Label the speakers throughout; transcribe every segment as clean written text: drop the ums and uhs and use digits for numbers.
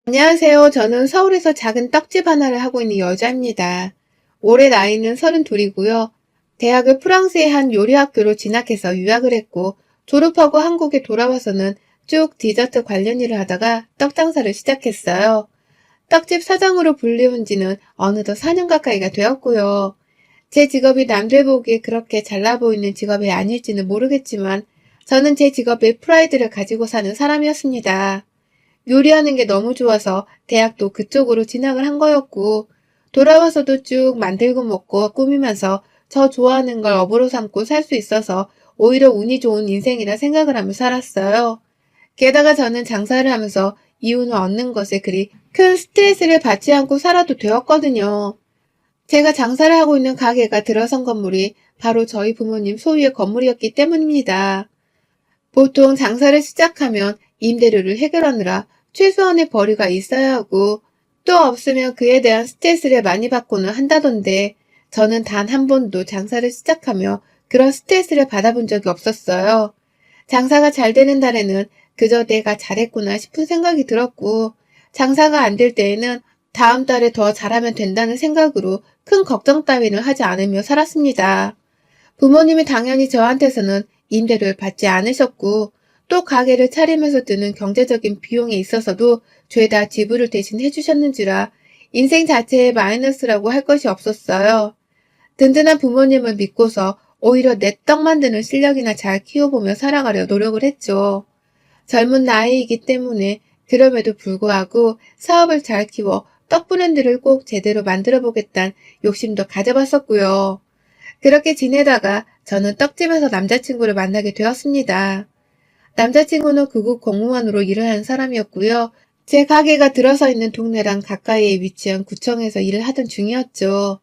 Speaker 1: 안녕하세요. 저는 서울에서 작은 떡집 하나를 하고 있는 여자입니다. 올해 나이는 32이고요. 대학을 프랑스의 한 요리학교로 진학해서 유학을 했고, 졸업하고 한국에 돌아와서는 쭉 디저트 관련 일을 하다가 떡 장사를 시작했어요. 떡집 사장으로 불리운 지는 어느덧 4년 가까이가 되었고요. 제 직업이 남들 보기에 그렇게 잘나 보이는 직업이 아닐지는 모르겠지만, 저는 제 직업에 프라이드를 가지고 사는 사람이었습니다. 요리하는 게 너무 좋아서 대학도 그쪽으로 진학을 한 거였고, 돌아와서도 쭉 만들고 먹고 꾸미면서 저 좋아하는 걸 업으로 삼고 살 수 있어서 오히려 운이 좋은 인생이라 생각을 하며 살았어요. 게다가 저는 장사를 하면서 이윤을 얻는 것에 그리 큰 스트레스를 받지 않고 살아도 되었거든요. 제가 장사를 하고 있는 가게가 들어선 건물이 바로 저희 부모님 소유의 건물이었기 때문입니다. 보통 장사를 시작하면 임대료를 해결하느라 최소한의 벌이가 있어야 하고 또 없으면 그에 대한 스트레스를 많이 받고는 한다던데 저는 단 한 번도 장사를 시작하며 그런 스트레스를 받아본 적이 없었어요. 장사가 잘 되는 달에는 그저 내가 잘했구나 싶은 생각이 들었고 장사가 안 될 때에는 다음 달에 더 잘하면 된다는 생각으로 큰 걱정 따위는 하지 않으며 살았습니다. 부모님이 당연히 저한테서는 임대료를 받지 않으셨고 또 가게를 차리면서 드는 경제적인 비용에 있어서도 죄다 지불을 대신 해주셨는지라 인생 자체에 마이너스라고 할 것이 없었어요. 든든한 부모님을 믿고서 오히려 내 떡 만드는 실력이나 잘 키워보며 살아가려 노력을 했죠. 젊은 나이이기 때문에 그럼에도 불구하고 사업을 잘 키워 떡 브랜드를 꼭 제대로 만들어 보겠다는 욕심도 가져봤었고요. 그렇게 지내다가 저는 떡집에서 남자친구를 만나게 되었습니다. 남자친구는 극우 공무원으로 일을 하는 사람이었고요. 제 가게가 들어서 있는 동네랑 가까이에 위치한 구청에서 일을 하던 중이었죠.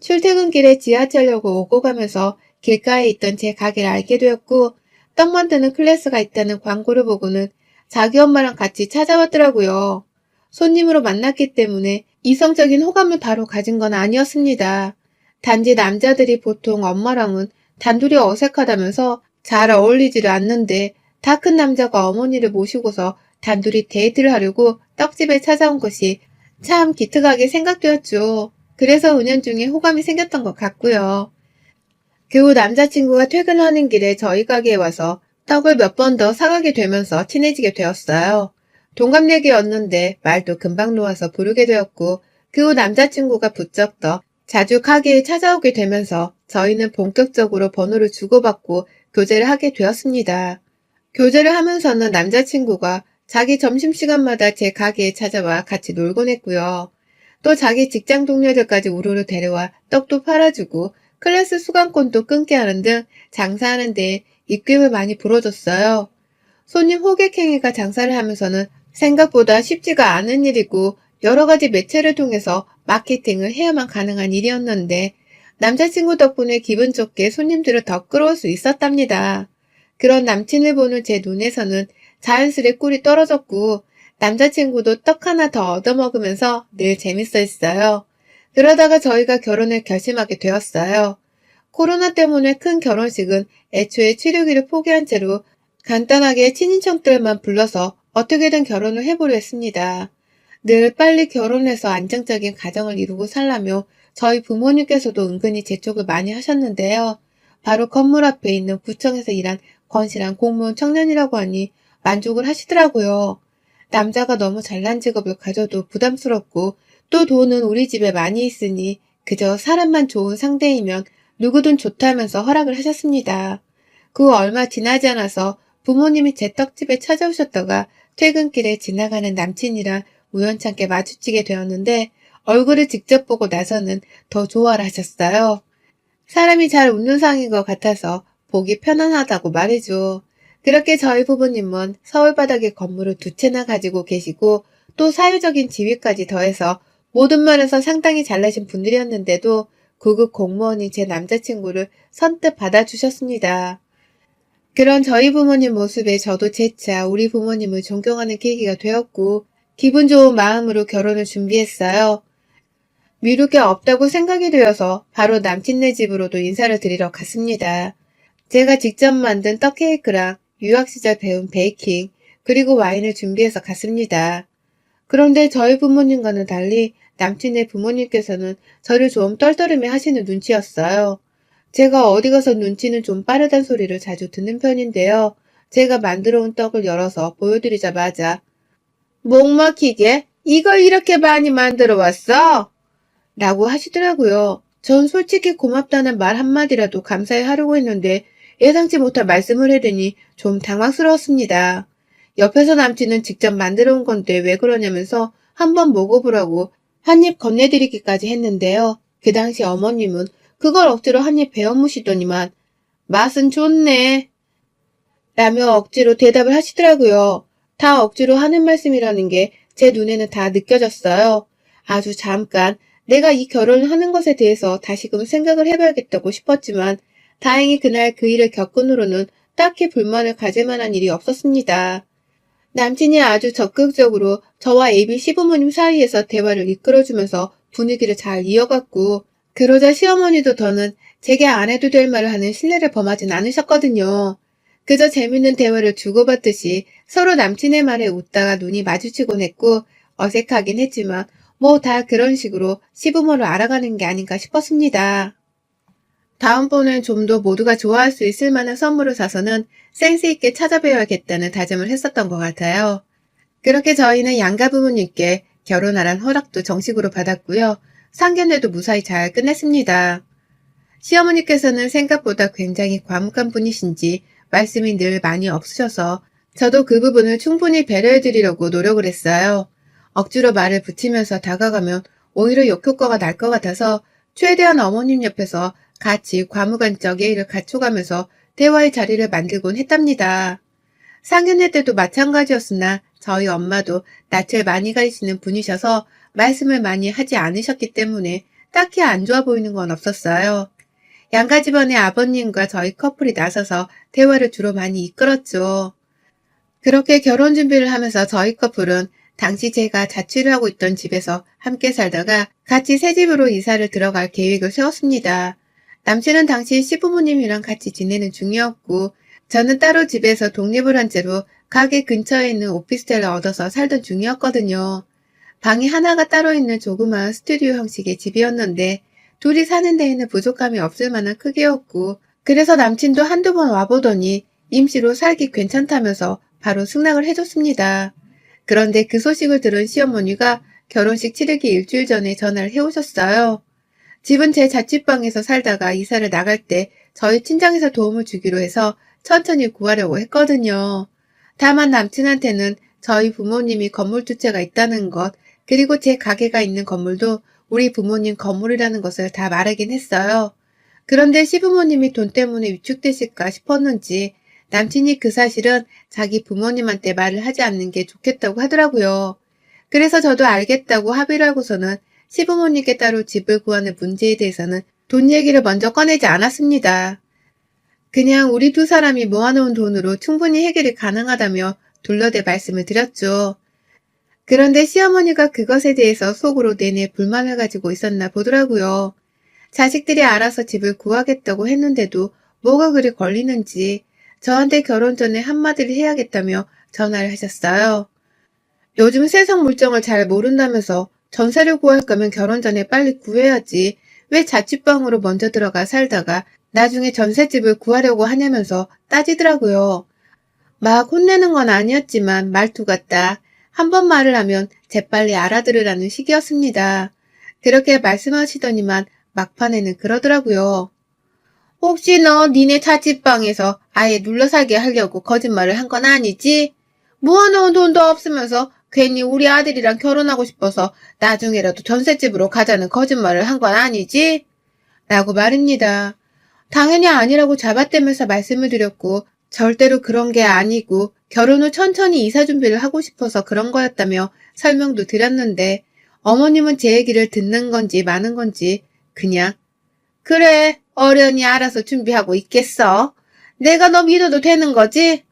Speaker 1: 출퇴근길에 지하철역을 오고 가면서 길가에 있던 제 가게를 알게 되었고 떡 만드는 클래스가 있다는 광고를 보고는 자기 엄마랑 같이 찾아왔더라고요. 손님으로 만났기 때문에 이성적인 호감을 바로 가진 건 아니었습니다. 단지 남자들이 보통 엄마랑은 단둘이 어색하다면서 잘 어울리지를 않는데 다 큰 남자가 어머니를 모시고서 단둘이 데이트를 하려고 떡집에 찾아온 것이 참 기특하게 생각되었죠. 그래서 은연중에 호감이 생겼던 것 같고요. 그 후 남자친구가 퇴근하는 길에 저희 가게에 와서 떡을 몇 번 더 사가게 되면서 친해지게 되었어요. 동갑내기였는데 말도 금방 놓아서 부르게 되었고 그 후 남자친구가 부쩍 더 자주 가게에 찾아오게 되면서 저희는 본격적으로 번호를 주고받고 교제를 하게 되었습니다. 교제를 하면서는 남자친구가 자기 점심시간마다 제 가게에 찾아와 같이 놀곤 했고요. 또 자기 직장 동료들까지 우르르 데려와 떡도 팔아주고 클래스 수강권도 끊게 하는 등 장사하는 데 입김을 많이 불어줬어요. 손님 호객 행위가 장사를 하면서는 생각보다 쉽지가 않은 일이고 여러 가지 매체를 통해서 마케팅을 해야만 가능한 일이었는데 남자친구 덕분에 기분 좋게 손님들을 더 끌어올 수 있었답니다. 그런 남친을 보는 제 눈에서는 자연스레 꿀이 떨어졌고 남자친구도 떡 하나 더 얻어먹으면서 늘 재밌어 했어요. 그러다가 저희가 결혼을 결심하게 되었어요. 코로나 때문에 큰 결혼식은 애초에 치르기를 포기한 채로 간단하게 친인척들만 불러서 어떻게든 결혼을 해보려 했습니다. 늘 빨리 결혼해서 안정적인 가정을 이루고 살라며 저희 부모님께서도 은근히 재촉을 많이 하셨는데요. 바로 건물 앞에 있는 구청에서 일한 건실한 공무원 청년이라고 하니 만족을 하시더라고요. 남자가 너무 잘난 직업을 가져도 부담스럽고 또 돈은 우리 집에 많이 있으니 그저 사람만 좋은 상대이면 누구든 좋다면서 허락을 하셨습니다. 그 후 얼마 지나지 않아서 부모님이 제 떡집에 찾아오셨다가 퇴근길에 지나가는 남친이랑 우연찮게 마주치게 되었는데 얼굴을 직접 보고 나서는 더 좋아를 하셨어요. 사람이 잘 웃는 상인 것 같아서 보기 편안하다고 말이죠. 그렇게 저희 부모님은 서울 바닥에 건물을 2채나 가지고 계시고 또 사회적인 지위까지 더해서 모든 면에서 상당히 잘나신 분들이었는데도 고급 공무원인 제 남자친구를 선뜻 받아주셨습니다. 그런 저희 부모님 모습에 저도 재차 우리 부모님을 존경하는 계기가 되었고 기분 좋은 마음으로 결혼을 준비했어요. 미룰 게 없다고 생각이 되어서 바로 남친네 집으로도 인사를 드리러 갔습니다. 제가 직접 만든 떡 케이크랑 유학 시절 배운 베이킹, 그리고 와인을 준비해서 갔습니다. 그런데 저희 부모님과는 달리 남친의 부모님께서는 저를 좀 떨떠름해 하시는 눈치였어요. 제가 어디 가서 눈치는 좀 빠르단 소리를 자주 듣는 편인데요. 제가 만들어 온 떡을 열어서 보여드리자마자 목 막히게 이걸 이렇게 많이 만들어 왔어? 라고 하시더라고요. 전 솔직히 고맙다는 말 한마디라도 감사히 하려고 했는데 예상치 못한 말씀을 해대니 좀 당황스러웠습니다. 옆에서 남친은 직접 만들어 온 건데 왜 그러냐면서 한번 먹어보라고 한 입 건네드리기까지 했는데요. 그 당시 어머님은 그걸 억지로 한 입 베어 무시더니만 맛은 좋네 라며 억지로 대답을 하시더라고요. 다 억지로 하는 말씀이라는 게 제 눈에는 다 느껴졌어요. 아주 잠깐 내가 이 결혼을 하는 것에 대해서 다시금 생각을 해봐야겠다고 싶었지만 다행히 그날 그 일을 겪은 후로는 딱히 불만을 가질 만한 일이 없었습니다. 남친이 아주 적극적으로 저와 AB 시부모님 사이에서 대화를 이끌어주면서 분위기를 잘 이어갔고 그러자 시어머니도 더는 제게 안 해도 될 말을 하는 신뢰를 범하진 않으셨거든요. 그저 재밌는 대화를 주고받듯이 서로 남친의 말에 웃다가 눈이 마주치곤 했고 어색하긴 했지만 뭐 다 그런 식으로 시부모를 알아가는 게 아닌가 싶었습니다. 다음번엔 좀 더 모두가 좋아할 수 있을 만한 선물을 사서는 센스 있게 찾아뵈야겠다는 다짐을 했었던 것 같아요. 그렇게 저희는 양가 부모님께 결혼하란 허락도 정식으로 받았고요. 상견례도 무사히 잘 끝냈습니다. 시어머니께서는 생각보다 굉장히 과묵한 분이신지 말씀이 늘 많이 없으셔서 저도 그 부분을 충분히 배려해드리려고 노력을 했어요. 억지로 말을 붙이면서 다가가면 오히려 역효과가 날 것 같아서 최대한 어머님 옆에서 같이 과묵한 예의를 갖춰가면서 대화의 자리를 만들곤 했답니다. 상견례 때도 마찬가지였으나 저희 엄마도 낯을 많이 가리시는 분이셔서 말씀을 많이 하지 않으셨기 때문에 딱히 안 좋아 보이는 건 없었어요. 양가 집안의 아버님과 저희 커플이 나서서 대화를 주로 많이 이끌었죠. 그렇게 결혼 준비를 하면서 저희 커플은 당시 제가 자취를 하고 있던 집에서 함께 살다가 같이 새 집으로 이사를 들어갈 계획을 세웠습니다. 남친은 당시 시부모님이랑 같이 지내는 중이었고 저는 따로 집에서 독립을 한 채로 가게 근처에 있는 오피스텔을 얻어서 살던 중이었거든요. 방이 하나가 따로 있는 조그마한 스튜디오 형식의 집이었는데 둘이 사는 데에는 부족함이 없을 만한 크기였고 그래서 남친도 한두 번 와보더니 임시로 살기 괜찮다면서 바로 승낙을 해줬습니다. 그런데 그 소식을 들은 시어머니가 결혼식 치르기 일주일 전에 전화를 해오셨어요. 집은 제 자취방에서 살다가 이사를 나갈 때 저희 친정에서 도움을 주기로 해서 천천히 구하려고 했거든요. 다만 남친한테는 저희 부모님이 건물 두 채가 있다는 것, 그리고 제 가게가 있는 건물도 우리 부모님 건물이라는 것을 다 말하긴 했어요. 그런데 시부모님이 돈 때문에 위축되실까 싶었는지 남친이 그 사실은 자기 부모님한테 말을 하지 않는 게 좋겠다고 하더라고요. 그래서 저도 알겠다고 합의를 하고서는 시부모님께 따로 집을 구하는 문제에 대해서는 돈 얘기를 먼저 꺼내지 않았습니다. 그냥 우리 두 사람이 모아놓은 돈으로 충분히 해결이 가능하다며 둘러대 말씀을 드렸죠. 그런데 시어머니가 그것에 대해서 속으로 내내 불만을 가지고 있었나 보더라고요. 자식들이 알아서 집을 구하겠다고 했는데도 뭐가 그리 걸리는지 저한테 결혼 전에 한마디를 해야겠다며 전화를 하셨어요. 요즘 세상 물정을 잘 모른다면서 전세를 구할 거면 결혼 전에 빨리 구해야지 왜 자취방으로 먼저 들어가 살다가 나중에 전셋집을 구하려고 하냐면서 따지더라고요. 막 혼내는 건 아니었지만 말투가 딱 한 번 말을 하면 재빨리 알아들으라는 식이었습니다. 그렇게 말씀하시더니만 막판에는 그러더라고요. 혹시 너 니네 자취방에서 아예 눌러살게 하려고 거짓말을 한 건 아니지? 모아놓은 돈도 없으면서 괜히 우리 아들이랑 결혼하고 싶어서 나중에라도 전셋집으로 가자는 거짓말을 한 건 아니지? 라고 말입니다. 당연히 아니라고 잡아떼면서 말씀을 드렸고 절대로 그런 게 아니고 결혼 후 천천히 이사 준비를 하고 싶어서 그런 거였다며 설명도 드렸는데 어머님은 제 얘기를 듣는 건지 마는 건지 그냥 그래 어련히 알아서 준비하고 있겠어. 내가 너 믿어도 되는 거지?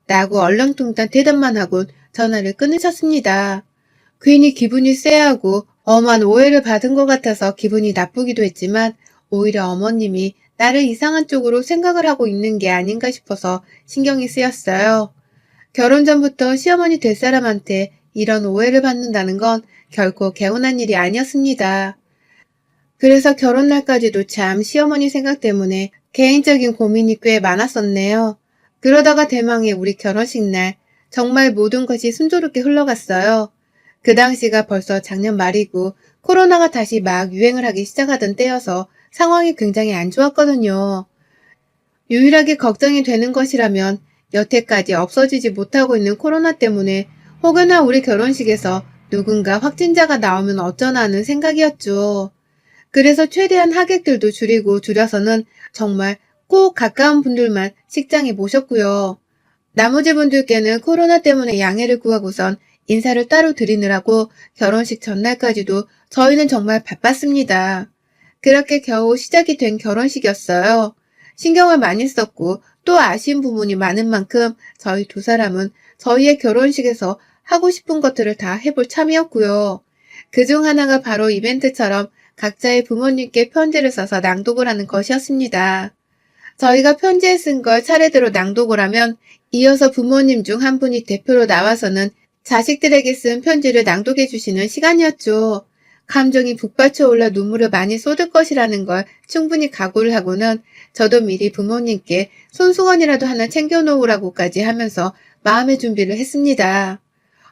Speaker 1: 라고 얼렁뚱땅 대답만 하곤 전화를 끊으셨습니다. 괜히 기분이 쎄하고 엄한 오해를 받은 것 같아서 기분이 나쁘기도 했지만 오히려 어머님이 나를 이상한 쪽으로 생각을 하고 있는 게 아닌가 싶어서 신경이 쓰였어요. 결혼 전부터 시어머니 될 사람한테 이런 오해를 받는다는 건 결코 개운한 일이 아니었습니다. 그래서 결혼날까지도 참 시어머니 생각 때문에 개인적인 고민이 꽤 많았었네요. 그러다가 대망의 우리 결혼식 날 정말 모든 것이 순조롭게 흘러갔어요. 그 당시가 벌써 작년 말이고 코로나가 다시 막 유행을 하기 시작하던 때여서 상황이 굉장히 안 좋았거든요. 유일하게 걱정이 되는 것이라면 여태까지 없어지지 못하고 있는 코로나 때문에 혹여나 우리 결혼식에서 누군가 확진자가 나오면 어쩌나 하는 생각이었죠. 그래서 최대한 하객들도 줄여서는 정말 꼭 가까운 분들만 식장에 모셨고요. 나머지 분들께는 코로나 때문에 양해를 구하고선 인사를 따로 드리느라고 결혼식 전날까지도 저희는 정말 바빴습니다. 그렇게 겨우 시작이 된 결혼식이었어요. 신경을 많이 썼고 또 아쉬운 부분이 많은 만큼 저희 두 사람은 저희의 결혼식에서 하고 싶은 것들을 다 해볼 참이었고요. 그중 하나가 바로 이벤트처럼 각자의 부모님께 편지를 써서 낭독을 하는 것이었습니다. 저희가 편지에 쓴 걸 차례대로 낭독을 하면 이어서 부모님 중 한 분이 대표로 나와서는 자식들에게 쓴 편지를 낭독해 주시는 시간이었죠. 감정이 북받쳐 올라 눈물을 많이 쏟을 것이라는 걸 충분히 각오를 하고는 저도 미리 부모님께 손수건이라도 하나 챙겨놓으라고까지 하면서 마음의 준비를 했습니다.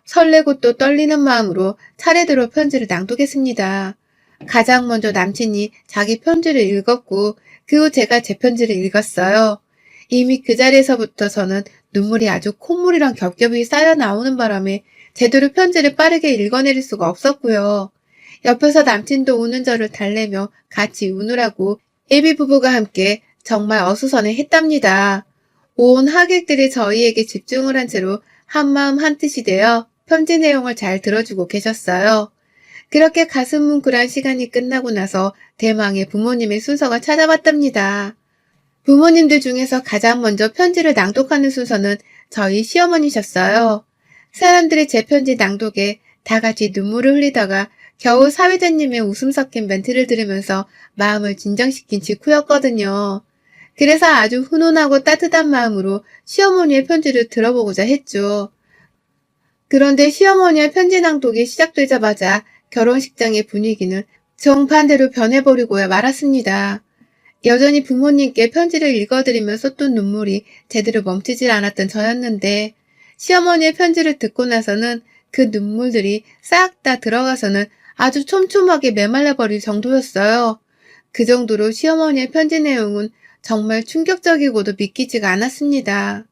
Speaker 1: 설레고 또 떨리는 마음으로 차례대로 편지를 낭독했습니다. 가장 먼저 남친이 자기 편지를 읽었고 그 후 제가 제 편지를 읽었어요. 이미 그 자리에서부터 저는 눈물이 아주 콧물이랑 겹겹이 쌓여 나오는 바람에 제대로 편지를 빠르게 읽어내릴 수가 없었고요. 옆에서 남친도 우는 저를 달래며 같이 우느라고 예비 부부가 함께 정말 어수선해 했답니다. 온 하객들이 저희에게 집중을 한 채로 한마음 한뜻이 되어 편지 내용을 잘 들어주고 계셨어요. 그렇게 가슴 뭉클한 시간이 끝나고 나서 대망의 부모님의 순서가 찾아왔답니다. 부모님들 중에서 가장 먼저 편지를 낭독하는 순서는 저희 시어머니셨어요. 사람들이 제 편지 낭독에 다 같이 눈물을 흘리다가 겨우 사회자님의 웃음 섞인 멘트를 들으면서 마음을 진정시킨 직후였거든요. 그래서 아주 훈훈하고 따뜻한 마음으로 시어머니의 편지를 들어보고자 했죠. 그런데 시어머니의 편지 낭독이 시작되자마자 결혼식장의 분위기는 정반대로 변해버리고야 말았습니다. 여전히 부모님께 편지를 읽어드리며 쏟던 눈물이 제대로 멈추질 않았던 저였는데 시어머니의 편지를 듣고 나서는 그 눈물들이 싹 다 들어가서는 아주 촘촘하게 메말라버릴 정도였어요. 그 정도로 시어머니의 편지 내용은 정말 충격적이고도 믿기지가 않았습니다.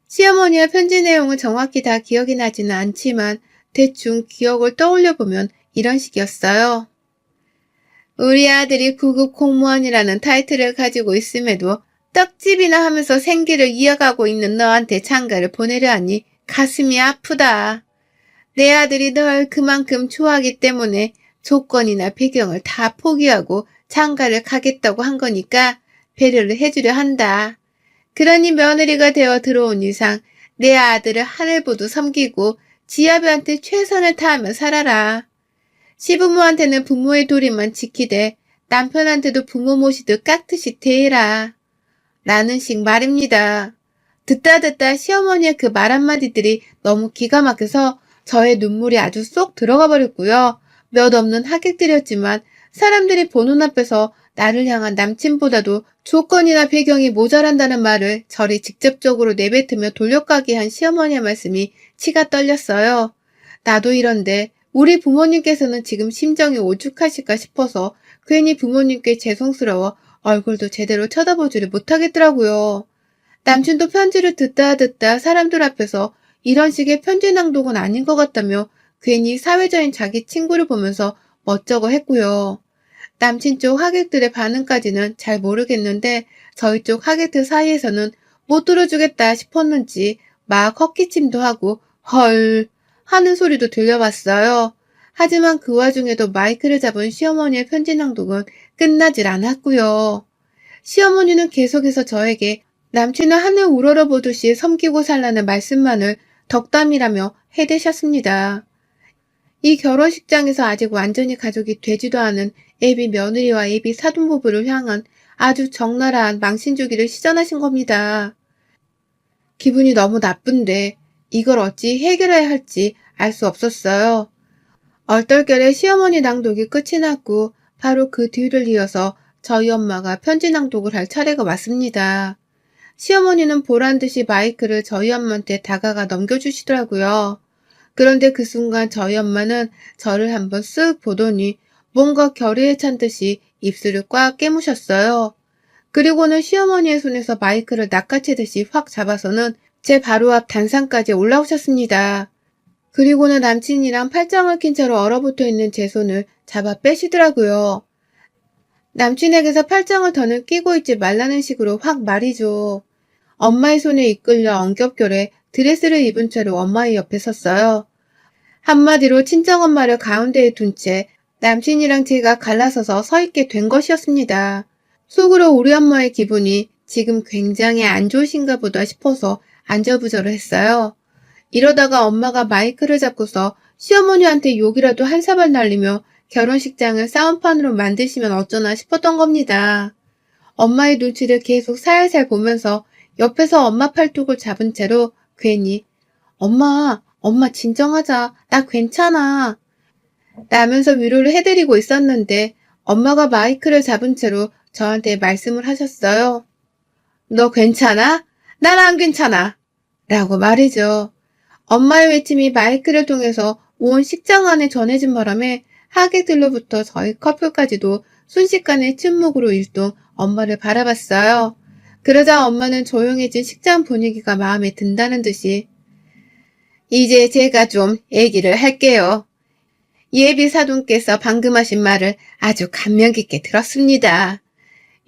Speaker 1: 시어머니의 편지 내용은 정확히 다 기억이 나지는 않지만 대충 기억을 떠올려보면 이런 식이었어요. 우리 아들이 9급 공무원이라는 타이틀을 가지고 있음에도 떡집이나 하면서 생계를 이어가고 있는 너한테 장가를 보내려 하니 가슴이 아프다. 내 아들이 널 그만큼 좋아하기 때문에 조건이나 배경을 다 포기하고 장가를 가겠다고 한 거니까 배려를 해주려 한다. 그러니 며느리가 되어 들어온 이상 내 아들을 하늘보도 섬기고 지아비한테 최선을 다하며 살아라. 시부모한테는 부모의 도리만 지키되 남편한테도 부모 모시듯 깍듯이 대해라. 라는 식 말입니다. 듣다 시어머니의 그 말 한마디들이 너무 기가 막혀서 저의 눈물이 아주 쏙 들어가 버렸고요. 몇 없는 하객들이었지만 사람들이 보는 앞에서 나를 향한 남친보다도 조건이나 배경이 모자란다는 말을 저리 직접적으로 내뱉으며 돌려가게 한 시어머니의 말씀이 치가 떨렸어요. 나도 이런데 우리 부모님께서는 지금 심정이 오죽하실까 싶어서 괜히 부모님께 죄송스러워 얼굴도 제대로 쳐다보지를 못하겠더라고요. 남친도 편지를 듣다 사람들 앞에서 이런 식의 편지 낭독은 아닌 것 같다며 괜히 사회자인 자기 친구를 보면서 멋쩍어 했고요. 남친 쪽 하객들의 반응까지는 잘 모르겠는데 저희 쪽 하객들 사이에서는 못 들어주겠다 싶었는지 막 헛기침도 하고 헐 하는 소리도 들려왔어요. 하지만 그 와중에도 마이크를 잡은 시어머니의 편지 낭독은 끝나질 않았고요. 시어머니는 계속해서 저에게 남친은 하늘 우러러보듯이 섬기고 살라는 말씀만을 덕담이라며 해대셨습니다. 이 결혼식장에서 아직 완전히 가족이 되지도 않은 예비 며느리와 예비 사돈부부를 향한 아주 적나라한 망신주기를 시전하신 겁니다. 기분이 너무 나쁜데 이걸 어찌 해결해야 할지 알 수 없었어요. 얼떨결에 시어머니 낭독이 끝이 났고 바로 그 뒤를 이어서 저희 엄마가 편지 낭독을 할 차례가 왔습니다. 시어머니는 보란듯이 마이크를 저희 엄마한테 다가가 넘겨주시더라고요. 그런데 그 순간 저희 엄마는 저를 한번 쓱 보더니 뭔가 결의에 찬 듯이 입술을 꽉 깨무셨어요. 그리고는 시어머니의 손에서 마이크를 낚아채듯이 확 잡아서는 제 바로 앞 단상까지 올라오셨습니다. 그리고는 남친이랑 팔짱을 낀 채로 얼어붙어 있는 제 손을 잡아 빼시더라고요. 남친에게서 팔짱을 더는 끼고 있지 말라는 식으로 확 말이죠. 엄마의 손에 이끌려 엉겹결에 드레스를 입은 채로 엄마의 옆에 섰어요. 한마디로 친정엄마를 가운데에 둔 채 남친이랑 제가 갈라서서 서 있게 된 것이었습니다. 속으로 우리 엄마의 기분이 지금 굉장히 안 좋으신가 보다 싶어서 안절부절했어요. 이러다가 엄마가 마이크를 잡고서 시어머니한테 욕이라도 한 사발 날리며 결혼식장을 싸움판으로 만드시면 어쩌나 싶었던 겁니다. 엄마의 눈치를 계속 살살 보면서 옆에서 엄마 팔뚝을 잡은 채로 괜히 엄마 진정하자. 나 괜찮아. 라면서 위로를 해드리고 있었는데 엄마가 마이크를 잡은 채로 저한테 말씀을 하셨어요. 너 괜찮아? 난 안 괜찮아. 라고 말이죠. 엄마의 외침이 마이크를 통해서 온 식장 안에 전해진 바람에 하객들로부터 저희 커플까지도 순식간에 침묵으로 일동 엄마를 바라봤어요. 그러자 엄마는 조용해진 식장 분위기가 마음에 든다는 듯이 이제 제가 좀 얘기를 할게요. 예비 사돈께서 방금 하신 말을 아주 감명 깊게 들었습니다.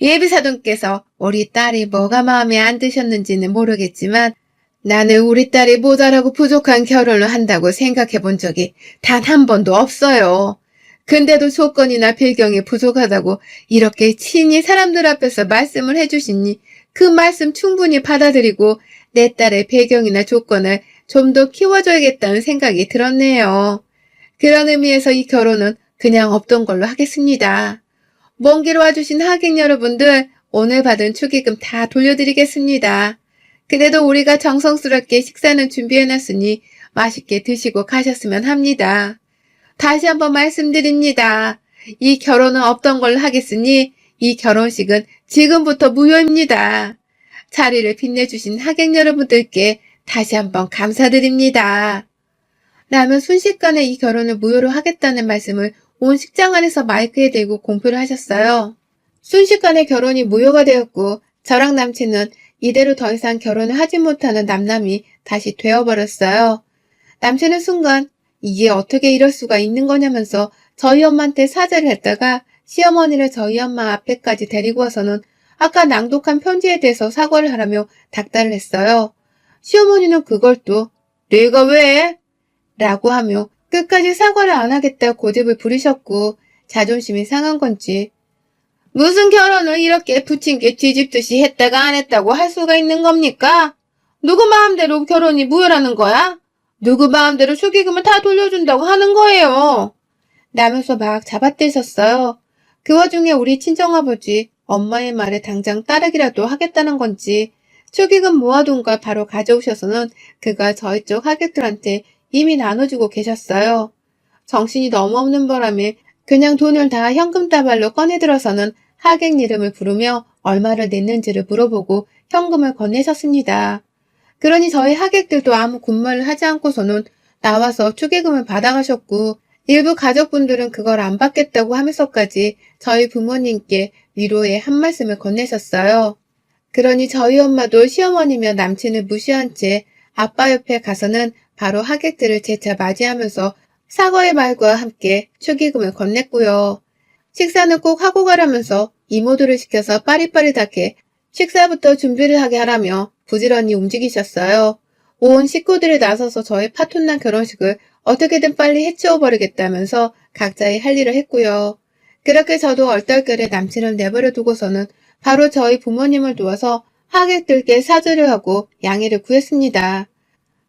Speaker 1: 예비 사돈께서 우리 딸이 뭐가 마음에 안 드셨는지는 모르겠지만 나는 우리 딸이 모자라고 부족한 결혼을 한다고 생각해 본 적이 단 한 번도 없어요. 근데도 조건이나 배경이 부족하다고 이렇게 친히 사람들 앞에서 말씀을 해주시니 그 말씀 충분히 받아들이고 내 딸의 배경이나 조건을 좀 더 키워줘야겠다는 생각이 들었네요. 그런 의미에서 이 결혼은 그냥 없던 걸로 하겠습니다. 먼 길 와주신 하객 여러분들 오늘 받은 축의금 다 돌려드리겠습니다. 그래도 우리가 정성스럽게 식사는 준비해놨으니 맛있게 드시고 가셨으면 합니다. 다시 한번 말씀드립니다. 이 결혼은 없던 걸로 하겠으니 이 결혼식은 지금부터 무효입니다. 자리를 빛내주신 하객 여러분들께 다시 한번 감사드립니다. 라며 순식간에 이 결혼을 무효로 하겠다는 말씀을 온 식장 안에서 마이크에 대고 공표를 하셨어요. 순식간에 결혼이 무효가 되었고 저랑 남친은 이대로 더 이상 결혼을 하지 못하는 남남이 다시 되어버렸어요. 남친은 순간 이게 어떻게 이럴 수가 있는 거냐면서 저희 엄마한테 사죄를 했다가 시어머니를 저희 엄마 앞에까지 데리고 와서는 아까 낭독한 편지에 대해서 사과를 하라며 닥달을 했어요. 시어머니는 그걸 또 내가 왜? 라고 하며 끝까지 사과를 안 하겠다 고집을 부리셨고 자존심이 상한 건지 무슨 결혼을 이렇게 부침개 뒤집듯이 했다가 안 했다고 할 수가 있는 겁니까? 누구 마음대로 결혼이 무효라는 거야? 누구 마음대로 축의금을 다 돌려준다고 하는 거예요. 라면서 막 잡아떼셨어요. 그 와중에 우리 친정아버지 엄마의 말에 당장 따르기라도 하겠다는 건지 축의금 모아둔 걸 바로 가져오셔서는 그가 저희 쪽 하객들한테 이미 나눠주고 계셨어요. 정신이 너무 없는 바람에 그냥 돈을 다 현금 다발로 꺼내들어서는 하객 이름을 부르며 얼마를 냈는지를 물어보고 현금을 건네셨습니다. 그러니 저희 하객들도 아무 군말을 하지 않고서는 나와서 축의금을 받아가셨고 일부 가족분들은 그걸 안 받겠다고 하면서까지 저희 부모님께 위로의 한 말씀을 건네셨어요. 그러니 저희 엄마도 시어머니며 남친을 무시한 채 아빠 옆에 가서는 바로 하객들을 재차 맞이하면서 사과의 말과 함께 축의금을 건넸고요. 식사는 꼭 하고 가라면서 이모들을 시켜서 빠릿빠릿하게 식사부터 준비를 하게 하라며 부지런히 움직이셨어요. 온 식구들이 나서서 저의 파혼난 결혼식을 어떻게든 빨리 해치워버리겠다면서 각자의 할 일을 했고요. 그렇게 저도 얼떨결에 남친을 내버려 두고서는 바로 저희 부모님을 도와서 하객들께 사죄를 하고 양해를 구했습니다.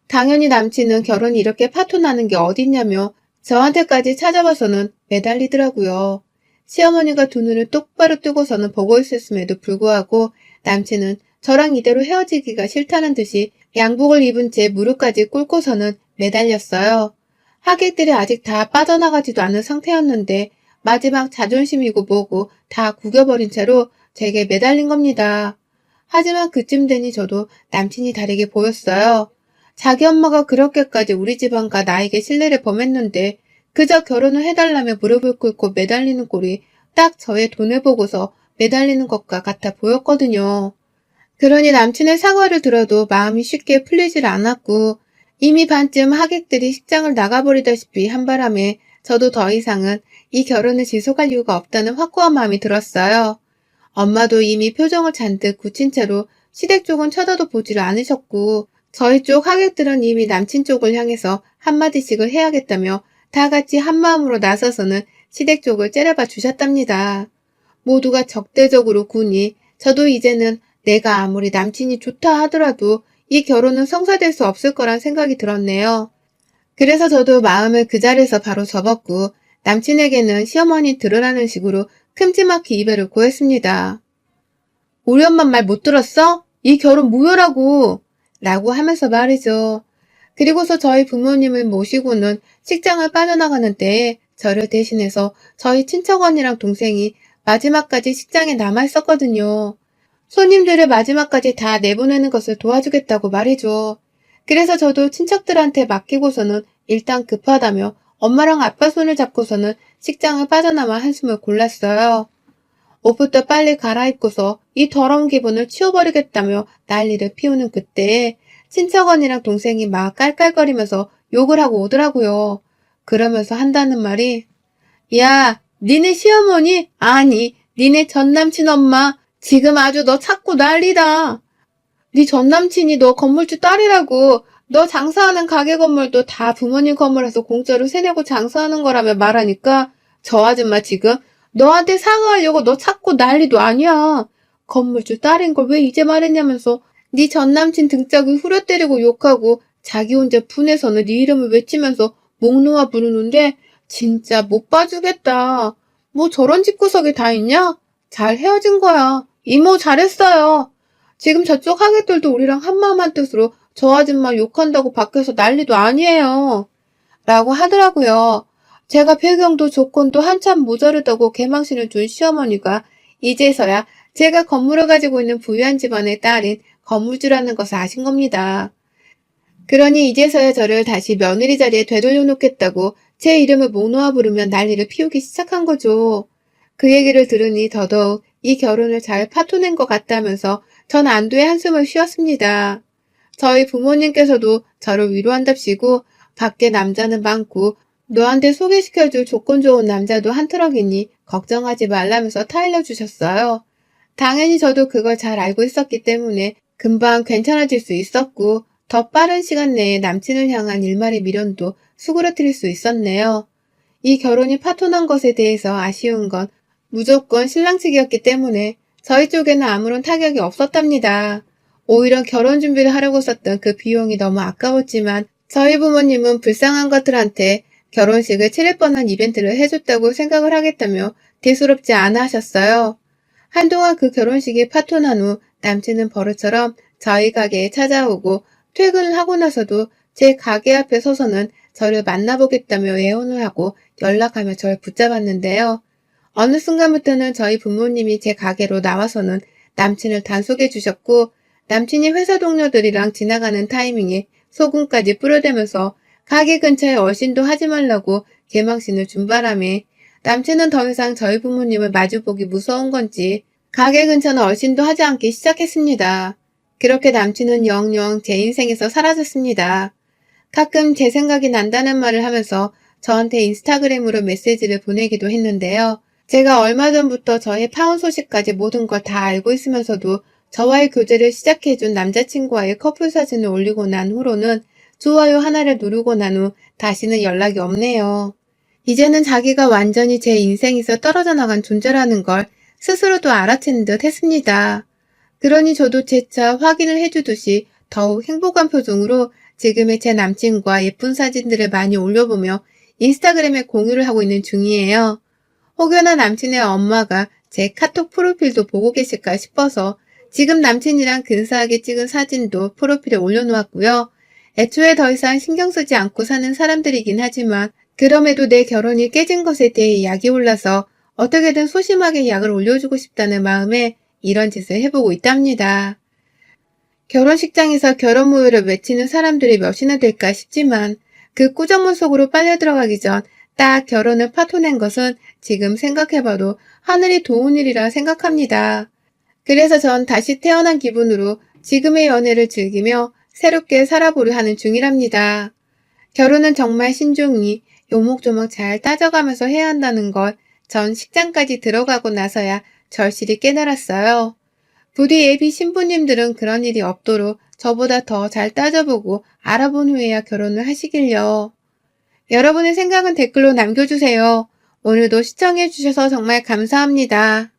Speaker 1: 당연히 남친은 결혼이 이렇게 파토나는 게 어딨냐며 저한테까지 찾아와서는 매달리더라고요. 시어머니가 두 눈을 똑바로 뜨고서는 보고 있었음에도 불구하고 남친은 저랑 이대로 헤어지기가 싫다는 듯이 양복을 입은 채 무릎까지 꿇고서는 매달렸어요. 하객들이 아직 다 빠져나가지도 않은 상태였는데 마지막 자존심이고 뭐고 다 구겨버린 채로 제게 매달린 겁니다. 하지만 그쯤 되니 저도 남친이 다르게 보였어요. 자기 엄마가 그렇게까지 우리 집안과 나에게 신뢰를 범했는데 그저 결혼을 해달라며 무릎을 꿇고 매달리는 꼴이 딱 저의 돈을 보고서 매달리는 것과 같아 보였거든요. 그러니 남친의 사과를 들어도 마음이 쉽게 풀리질 않았고 이미 반쯤 하객들이 식장을 나가버리다시피 한 바람에 저도 더 이상은 이 결혼을 지속할 이유가 없다는 확고한 마음이 들었어요. 엄마도 이미 표정을 잔뜩 굳힌 채로 시댁 쪽은 쳐다도 보지를 않으셨고 저희 쪽 하객들은 이미 남친 쪽을 향해서 한마디씩을 해야겠다며 다 같이 한마음으로 나서서는 시댁 쪽을 째려봐 주셨답니다. 모두가 적대적으로 구니 저도 이제는 내가 아무리 남친이 좋다 하더라도 이 결혼은 성사될 수 없을 거란 생각이 들었네요. 그래서 저도 마음을 그 자리에서 바로 접었고 남친에게는 시어머니 들으라는 식으로 큼지막히 이별을 고했습니다. 우리 엄마 말 못 들었어? 이 결혼 무효라고! 라고 하면서 말이죠. 그리고서 저희 부모님을 모시고는 식장을 빠져나가는 때에 저를 대신해서 저희 친척 언니랑 동생이 마지막까지 식장에 남아 있었거든요. 손님들을 마지막까지 다 내보내는 것을 도와주겠다고 말이죠. 그래서 저도 친척들한테 맡기고서는 일단 급하다며 엄마랑 아빠 손을 잡고서는 식장을 빠져나와 한숨을 골랐어요. 옷부터 빨리 갈아입고서 이 더러운 기분을 치워버리겠다며 난리를 피우는 그때에 친척 언니랑 동생이 막 깔깔거리면서 욕을 하고 오더라고요. 그러면서 한다는 말이 야, 니네 시어머니? 아니, 니네 전남친 엄마 지금 아주 너 찾고 난리다. 네 전남친이 너 건물주 딸이라고. 너 장사하는 가게 건물도 다 부모님 건물에서 공짜로 세내고 장사하는 거라며 말하니까 저 아줌마 지금 너한테 사과하려고 너 찾고 난리도 아니야. 건물주 딸인 걸 왜 이제 말했냐면서 네 전남친 등짝을 후려때리고 욕하고 자기 혼자 분해서는 네 이름을 외치면서 목 놓아 부르는데 진짜 못 봐주겠다. 뭐 저런 집구석이 다 있냐? 잘 헤어진 거야. 이모 잘했어요. 지금 저쪽 하객들도 우리랑 한마음 한뜻으로 저 아줌마 욕한다고 밖에서 난리도 아니에요. 라고 하더라고요. 제가 배경도 조건도 한참 모자르다고 개망신을 준 시어머니가 이제서야 제가 건물을 가지고 있는 부유한 집안의 딸인 건물주라는 것을 아신 겁니다. 그러니 이제서야 저를 다시 며느리 자리에 되돌려 놓겠다고 제 이름을 목 놓아 부르면 난리를 피우기 시작한 거죠. 그 얘기를 들으니 더더욱 이 결혼을 잘 파토낸 것 같다면서 전 안도의 한숨을 쉬었습니다. 저희 부모님께서도 저를 위로한답시고 밖에 남자는 많고 너한테 소개시켜줄 조건 좋은 남자도 한 트럭이니 걱정하지 말라면서 타일러 주셨어요. 당연히 저도 그걸 잘 알고 있었기 때문에 금방 괜찮아질 수 있었고 더 빠른 시간 내에 남친을 향한 일말의 미련도 수그러뜨릴 수 있었네요. 이 결혼이 파토난 것에 대해서 아쉬운 건 무조건 신랑 측이었기 때문에 저희 쪽에는 아무런 타격이 없었답니다. 오히려 결혼 준비를 하려고 썼던 그 비용이 너무 아까웠지만 저희 부모님은 불쌍한 것들한테 결혼식을 치를 뻔한 이벤트를 해줬다고 생각을 하겠다며 대수롭지 않아 하셨어요. 한동안 그 결혼식이 파토난 후 남친은 버릇처럼 저희 가게에 찾아오고 퇴근을 하고 나서도 제 가게 앞에 서서는 저를 만나보겠다며 애원을 하고 연락하며 저를 붙잡았는데요. 어느 순간부터는 저희 부모님이 제 가게로 나와서는 남친을 단속해 주셨고 남친이 회사 동료들이랑 지나가는 타이밍에 소금까지 뿌려대면서 가게 근처에 얼씬도 하지 말라고 개망신을 준 바람에 남친은 더 이상 저희 부모님을 마주보기 무서운 건지 가게 근처는 얼씬도 하지 않기 시작했습니다. 그렇게 남친은 영영 제 인생에서 사라졌습니다. 가끔 제 생각이 난다는 말을 하면서 저한테 인스타그램으로 메시지를 보내기도 했는데요. 제가 얼마 전부터 저의 파혼 소식까지 모든 걸 다 알고 있으면서도 저와의 교제를 시작해준 남자친구와의 커플 사진을 올리고 난 후로는 좋아요 하나를 누르고 난 후 다시는 연락이 없네요. 이제는 자기가 완전히 제 인생에서 떨어져 나간 존재라는 걸 스스로도 알아챈 듯 했습니다. 그러니 저도 재차 확인을 해주듯이 더욱 행복한 표정으로 지금의 제 남친과 예쁜 사진들을 많이 올려보며 인스타그램에 공유를 하고 있는 중이에요. 혹여나 남친의 엄마가 제 카톡 프로필도 보고 계실까 싶어서 지금 남친이랑 근사하게 찍은 사진도 프로필에 올려놓았고요. 애초에 더 이상 신경 쓰지 않고 사는 사람들이긴 하지만 그럼에도 내 결혼이 깨진 것에 대해 약이 올라서 어떻게든 소심하게 약을 올려주고 싶다는 마음에 이런 짓을 해보고 있답니다. 결혼식장에서 결혼 무효를 외치는 사람들이 몇이나 될까 싶지만 그 꾸정문 속으로 빨려 들어가기 전 딱 결혼을 파토낸 것은 지금 생각해봐도 하늘이 도운 일이라 생각합니다. 그래서 전 다시 태어난 기분으로 지금의 연애를 즐기며 새롭게 살아보려 하는 중이랍니다. 결혼은 정말 신중히 요목조목 잘 따져가면서 해야 한다는 걸 전 식장까지 들어가고 나서야 절실히 깨달았어요. 부디 예비 신부님들은 그런 일이 없도록 저보다 더 잘 따져보고 알아본 후에야 결혼을 하시길요. 여러분의 생각은 댓글로 남겨주세요. 오늘도 시청해주셔서 정말 감사합니다.